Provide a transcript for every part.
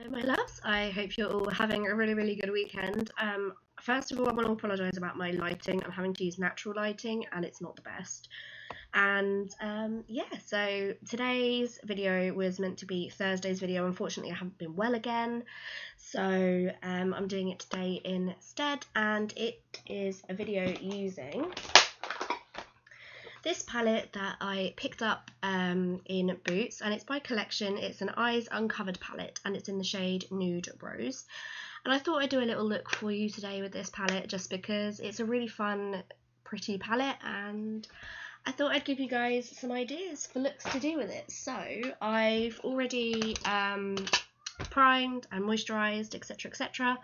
Hello my loves, I hope you're all having a really good weekend. First of all, I want to apologise about my lighting. I'm having to use natural lighting and it's not the best. And yeah, so today's video was meant to be Thursday's video. Unfortunately, I haven't been well again, so I'm doing it today instead, and it is a video using this palette that I picked up in Boots, and it's by Collection. It's an Eyes Uncovered palette and it's in the shade Nude Rose. And I thought I'd do a little look for you today with this palette just because it's a really fun, pretty palette, and I thought I'd give you guys some ideas for looks to do with it. So I've already primed and moisturised, etc.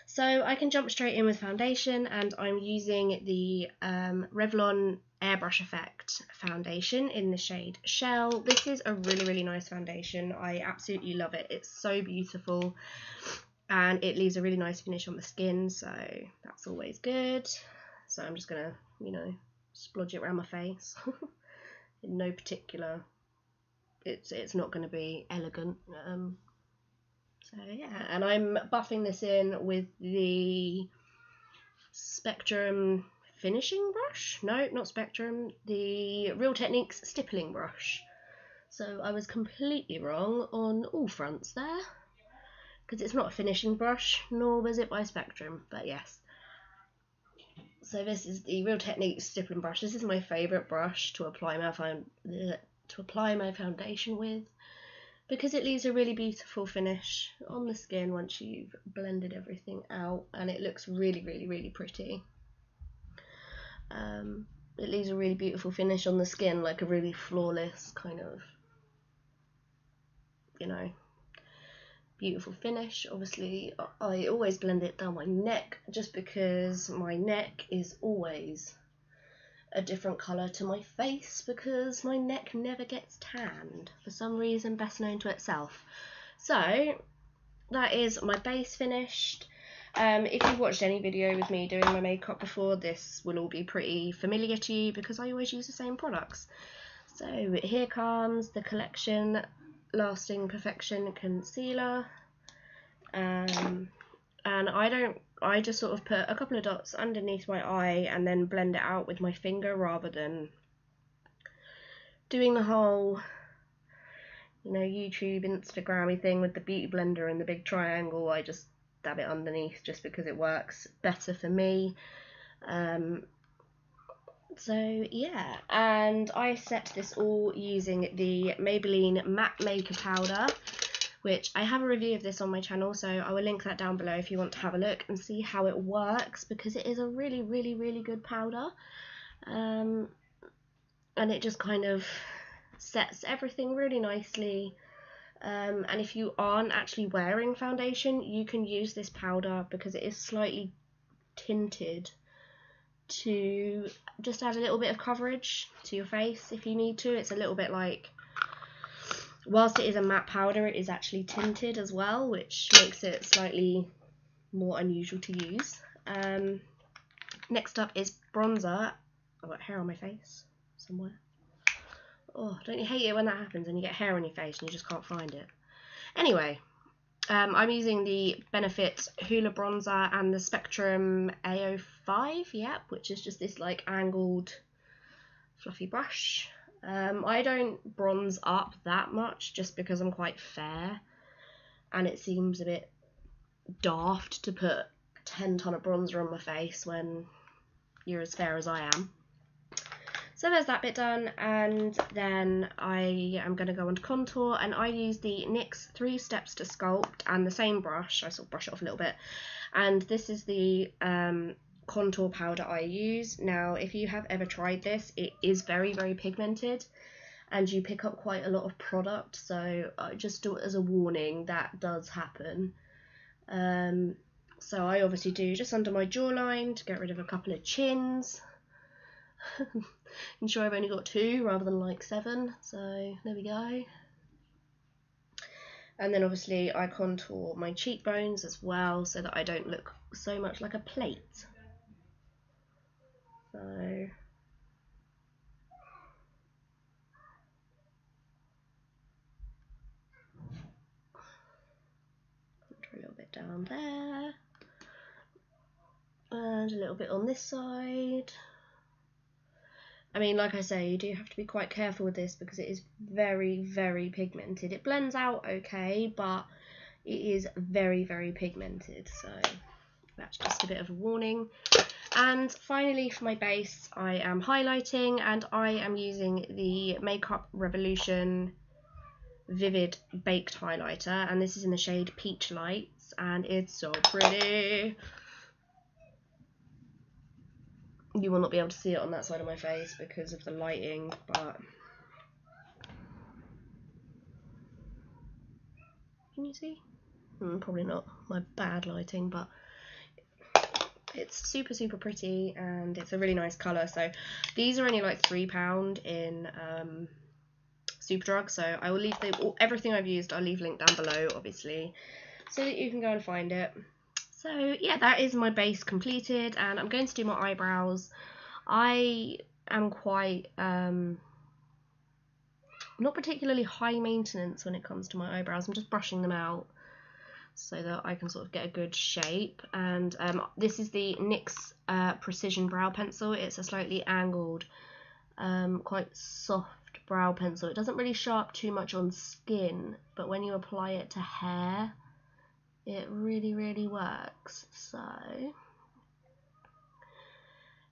So I can jump straight in with foundation, and I'm using the Revlon Airbrush Effect foundation in the shade Shell. This is a really nice foundation. I absolutely love it. It's so beautiful and it leaves a really nice finish on the skin, so that's always good. So I'm just gonna, you know, splodge it around my face. In no particular, it's not going to be elegant. So yeah, and I'm buffing this in with the Spectrum finishing brush. No, not Spectrum, the Real Techniques stippling brush. So I was completely wrong on all fronts there, because it's not a finishing brush, nor was it by Spectrum, but yes. So this is the Real Techniques stippling brush. This is my favourite brush to apply my foundation with, because it leaves a really beautiful finish on the skin once you've blended everything out, and it looks really pretty. It leaves a really beautiful finish on the skin, like a really flawless kind of, you know, beautiful finish. Obviously I always blend it down my neck just because my neck is always a different colour to my face, because my neck never gets tanned for some reason best known to itself. So that is my base finished. If you've watched any video with me doing my makeup before, this will all be pretty familiar to you because I always use the same products. So here comes the Collection Lasting Perfection Concealer, and I just sort of put a couple of dots underneath my eye and then blend it out with my finger rather than doing the whole, you know, YouTube, Instagram-y thing with the beauty blender and the big triangle. I just dab it underneath just because it works better for me. So yeah, and I set this all using the Maybelline Matte Maker Powder, which I have a review of this on my channel, so I will link that down below if you want to have a look and see how it works, because it is a really good powder, and it just kind of sets everything really nicely. And if you aren't actually wearing foundation, you can use this powder because it is slightly tinted to just add a little bit of coverage to your face if you need to. It's a little bit like, whilst it is a matte powder, it is actually tinted as well, which makes it slightly more unusual to use. Next up is bronzer. I've got hair on my face somewhere. Oh, don't you hate it when that happens and you get hair on your face and you just can't find it? Anyway, I'm using the Benefit Hoola bronzer and the Spectrum A05, yep, which is just this like angled fluffy brush. I don't bronze up that much just because I'm quite fair and it seems a bit daft to put 10 ton of bronzer on my face when you're as fair as I am. So there's that bit done, and then I am going to go on to contour, and I use the NYX 3 Steps to Sculpt and the same brush. I sort of brush it off a little bit, and this is the contour powder I use. Now if you have ever tried this, it is very pigmented and you pick up quite a lot of product, so just do it as a warning, that does happen. So I obviously do just under my jawline to get rid of a couple of chins. I'm sure I've only got 2 rather than like 7, so there we go. And then obviously I contour my cheekbones as well so that I don't look so much like a plate. So bit down there. And a little bit on this side. I mean, like I say, you do have to be quite careful with this because it is very, very pigmented. It blends out okay, but it is very, very pigmented. So that's just a bit of a warning. And finally, for my base, I am highlighting, and I am using the Makeup Revolution Vivid Baked Highlighter, and this is in the shade Peach Lights, and it's so pretty. You will not be able to see it on that side of my face because of the lighting, but can you see? Probably not, my bad lighting, but it's super, super pretty, and it's a really nice colour. So these are only like £3 in Superdrug, so I will leave everything I've used, I'll leave link down below, obviously, so that you can go and find it. So yeah, that is my base completed, and I'm going to do my eyebrows. I am quite not particularly high maintenance when it comes to my eyebrows. I'm just brushing them out so that I can sort of get a good shape. And this is the NYX Precision Brow Pencil. It's a slightly angled, quite soft brow pencil. It doesn't really show up too much on skin, but when you apply it to hair, it really, really works. So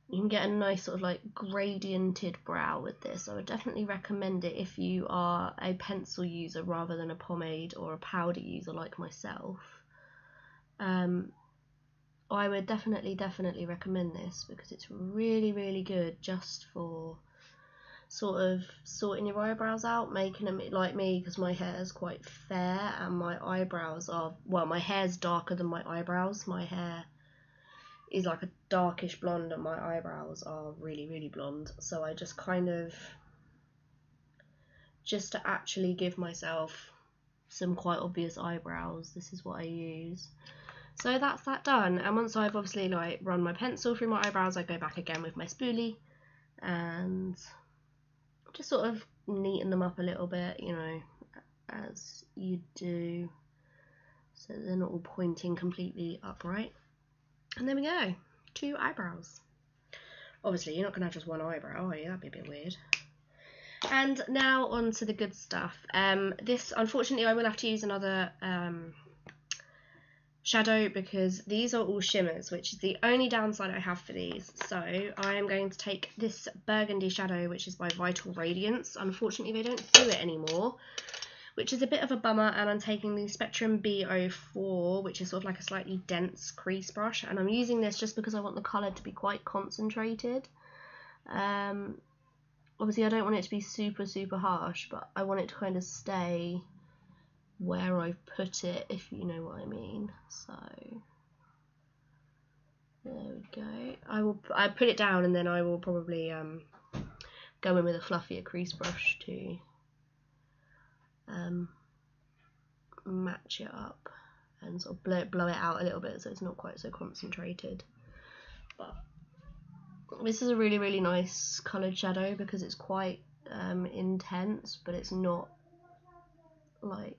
you can get a nice sort of like gradiented brow with this. I would definitely recommend it if you are a pencil user rather than a pomade or a powder user like myself. I would definitely recommend this because it's really, really good just for sort of sorting your eyebrows out, making them like me, because my hair is quite fair and my eyebrows are, well, my hair's darker than my eyebrows. My hair is like a darkish blonde and my eyebrows are really, really blonde. So I just kind of, just to actually give myself some quite obvious eyebrows, this is what I use. So that's that done, and once I've obviously like run my pencil through my eyebrows, I go back again with my spoolie and just sort of neaten them up a little bit, you know, as you do, so they're not all pointing completely upright. And there we go, 2 eyebrows. Obviously you're not going to have just one eyebrow, are you? That'd be a bit weird. And now on to the good stuff. This, unfortunately, I will have to use another shadow because these are all shimmers, which is the only downside I have for these. So I am going to take this burgundy shadow, which is by Vital Radiance. Unfortunately, they don't do it anymore, which is a bit of a bummer, and I'm taking the Spectrum B04, which is sort of like a slightly dense crease brush, and I'm using this just because I want the colour to be quite concentrated. Obviously I don't want it to be super, super harsh, but I want it to kind of stay where I've put it, if you know what I mean. So there we go. I put it down, and then I will probably go in with a fluffier crease brush to match it up and sort of blow it out a little bit so it's not quite so concentrated. But this is a really, really nice coloured shadow because it's quite intense, but it's not like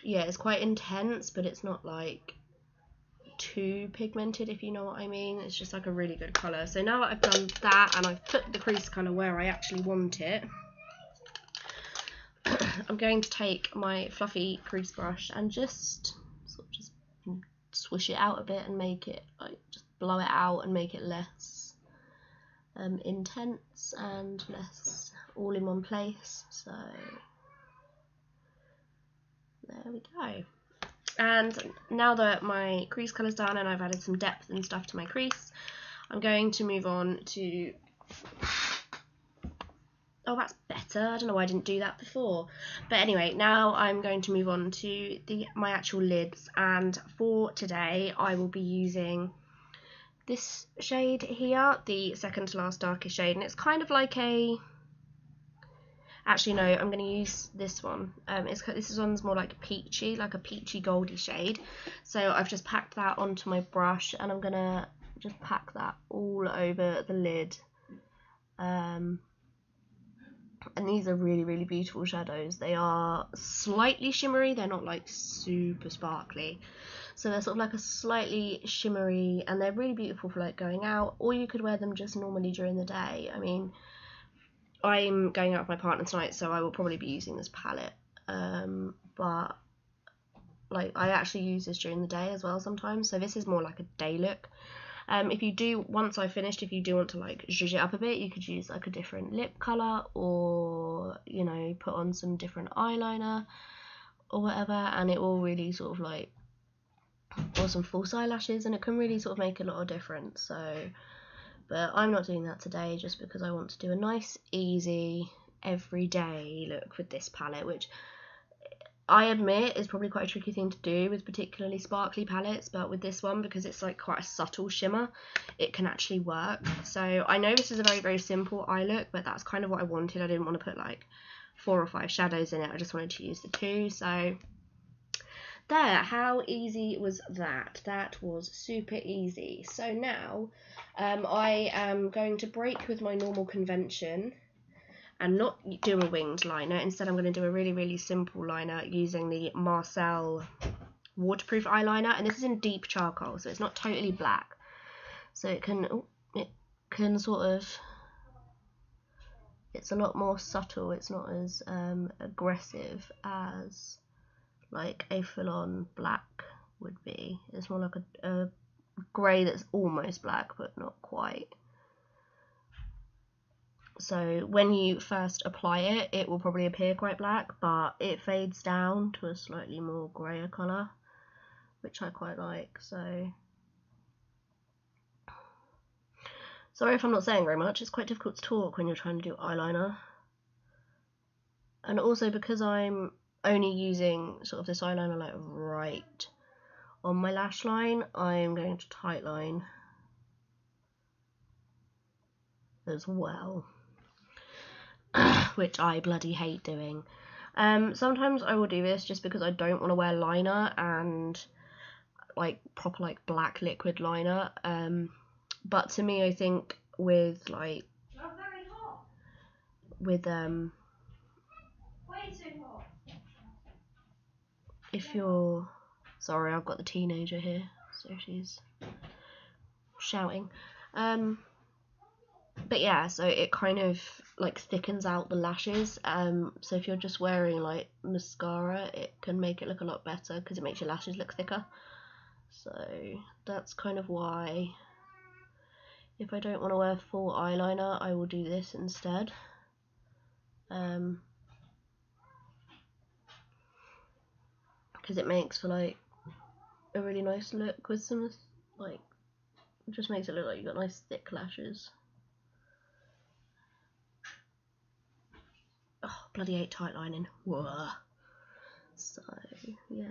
yeah, it's quite intense, but it's not like too pigmented, if you know what I mean. It's just like a really good colour. So now that I've done that and I've put the crease colour where I actually want it, I'm going to take my fluffy crease brush and just sort of just swish it out a bit and make it like, just blow it out and make it less intense and less all in one place. So there we go. And now that my crease colour's done and I've added some depth and stuff to my crease, I'm going to move on to, oh, that's better. I don't know why I didn't do that before. But anyway, now I'm going to move on to my actual lids, and for today I will be using this shade here, the second to last darkest shade, and it's kind of like a, actually no, I'm going to use this one. This one's more like peachy, like a peachy goldy shade. So I've just packed that onto my brush, and I'm going to just pack that all over the lid. And these are really, really beautiful shadows. They are slightly shimmery, they're not like super sparkly. So they're sort of like a slightly shimmery, and they're really beautiful for like going out, or you could wear them just normally during the day. I mean, I'm going out with my partner tonight, so I will probably be using this palette. But like I actually use this during the day as well sometimes. So this is more like a day look. If you do, once I've finished, if you do want to like zhuzh it up a bit, you could use like a different lip colour, or, you know, put on some different eyeliner or whatever, and it will really sort of like, or some false eyelashes, and it can really sort of make a lot of difference. So, but I'm not doing that today just because I want to do a nice, easy, everyday look with this palette, which I admit is probably quite a tricky thing to do with particularly sparkly palettes, but with this one, because it's like quite a subtle shimmer, it can actually work. So I know this is a very, very simple eye look, but that's kind of what I wanted. I didn't want to put like 4 or 5 shadows in it. I just wanted to use the 2. So there, how easy was that? That was super easy. So now I am going to break with my normal convention and not do a winged liner. Instead, I'm going to do a really, really simple liner using the Marcelle waterproof eyeliner, and this is in deep charcoal, so it's not totally black. So it can sort of, it's a lot more subtle. It's not as aggressive as like a full-on black would be. It's more like a grey that's almost black, but not quite. So when you first apply it, it will probably appear quite black, but it fades down to a slightly more greyer colour, which I quite like. So sorry if I'm not saying very much. It's quite difficult to talk when you're trying to do eyeliner. And also because I'm only using sort of this eyeliner like right on my lash line, I'm going to tightline as well. Which I bloody hate doing. Sometimes I will do this just because I don't want to wear liner and like proper like black liquid liner. But to me, I think with like with if you're, sorry, I've got the teenager here, so she's shouting. But yeah, so it kind of like thickens out the lashes. So if you're just wearing like mascara, it can make it look a lot better because it makes your lashes look thicker. So that's kind of why, if I don't want to wear full eyeliner, I will do this instead. Because it makes for like a really nice look with some like, it just makes it look like you've got nice thick lashes. Oh, bloody hate tight lining. Whoa. So yeah.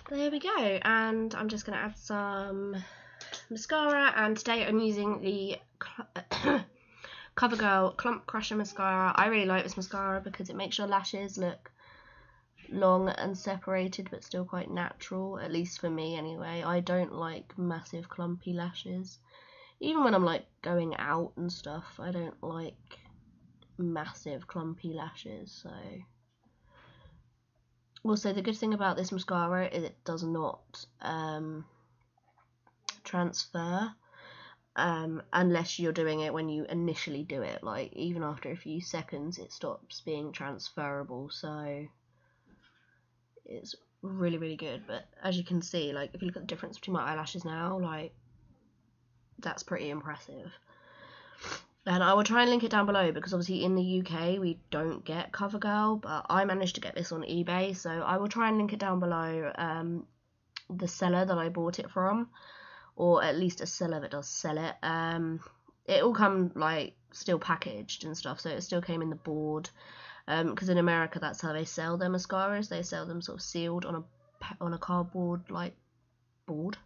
So, there we go, and I'm just going to add some mascara, and today I'm using the Covergirl Clump Crusher Mascara. I really like this mascara because it makes your lashes look long and separated but still quite natural, at least for me anyway. I don't like massive clumpy lashes. Even when I'm like going out and stuff, I don't like massive clumpy lashes. So also the good thing about this mascara is it does not transfer unless you're doing it when you initially do it. Like even after a few seconds it stops being transferable, so it's really, really good. But as you can see, like if you look at the difference between my eyelashes now, like that's pretty impressive. And I will try and link it down below because obviously in the UK we don't get Covergirl, but I managed to get this on eBay, so I will try and link it down below, the seller that I bought it from, or at least a seller that does sell it. It all come like still packaged and stuff, so it still came in the board, because in America that's how they sell their mascaras. They sell them sort of sealed on a cardboard like board.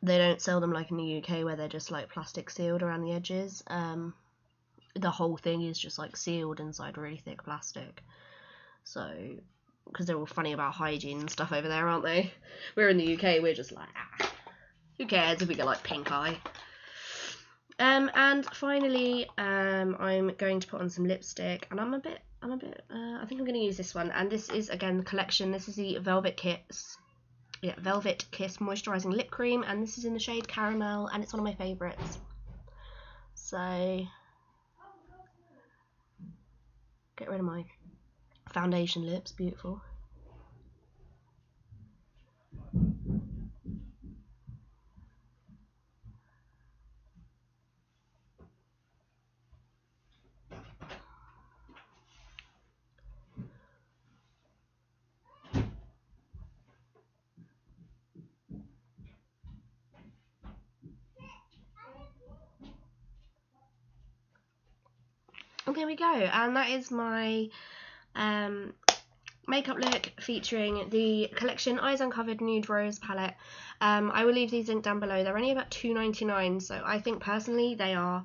They don't sell them like in the UK where they're just like plastic sealed around the edges. The whole thing is just like sealed inside really thick plastic. So because they're all funny about hygiene and stuff over there, aren't they? We're in the UK, we're just like, who cares if we get like pink eye. And finally, I'm going to put on some lipstick, and I think I'm going to use this one, and this is, again, the collection. This is the Velvet Kiss Moisturising Lip Cream, and this is in the shade Caramel, and it's one of my favourites. So, get rid of my foundation lips, beautiful. And there we go, and that is my makeup look featuring the collection Eyes Uncovered Nude Rose palette. I will leave these linked down below. They're only about $2.99, so I think personally they are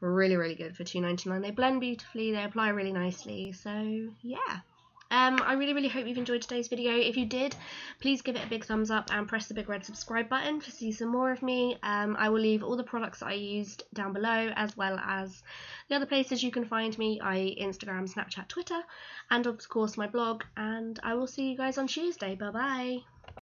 really, really good for $2.99. They blend beautifully, they apply really nicely, so yeah. I really, really hope you've enjoyed today's video. If you did, please give it a big thumbs up and press the big red subscribe button to see some more of me. I will leave all the products that I used down below, as well as the other places you can find me, i.e. Instagram, Snapchat, Twitter, and of course my blog. And I will see you guys on Tuesday. Bye bye.